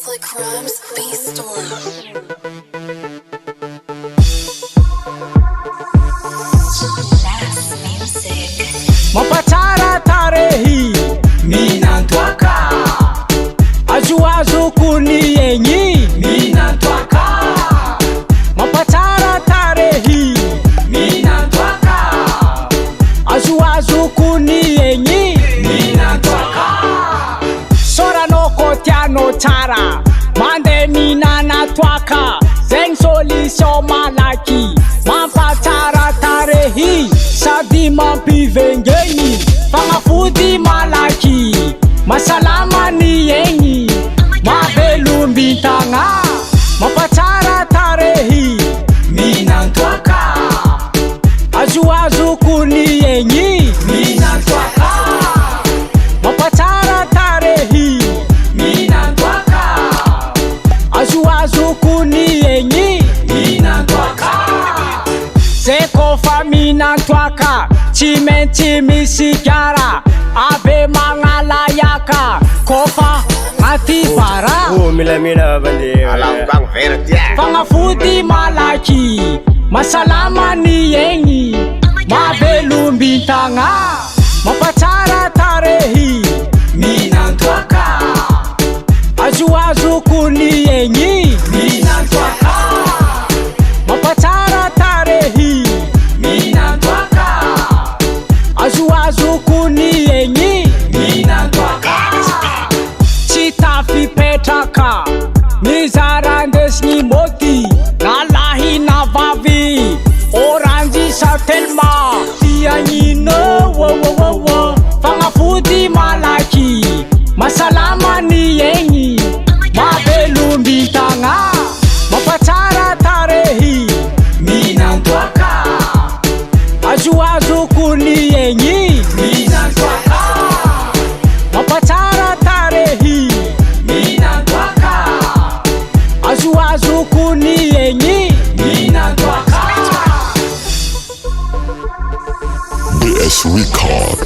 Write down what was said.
Slick Rhymes Beat Storm. Mampatsara tarehy minantoaka azoazo kony egny minantoaka mampatsara tarehy minantoaka azoazo kony egny minantoaka soranao ko tianao tsara mandeha mihinana toaka zegny solution malaky mampatsara tarehy sady mampivengegny fagnafody malaky masalama ny egny mavelombintagna mampatsara tarehy minantoaka azoazo kony egny minantoaka mampatsara tarehy minantoaka azoazo kony egny minantoaka zay kofa minantoaka tsy maintsy misy gara ave magnalayaka kofa aty vara milamina bandeha alambang verdia fagnafody malaky masalama ny egny mavelombintagna mampatsara tarehy minantoaka azoazo kony egny minantoaka mampatsara tarehy minantoaka azoazo kony egny minantoaka tsy tafipetraka mizara ndesigny môty nalahy na vavy oranzy sa telma tiagnino fagnafody malaky masalama ny egny mavelombintagna mampatsara tarehy minantoaka azoazo kony egny minantoaka mampatsara tarehy minantoaka azoazo kony egny minantoaka BS Record.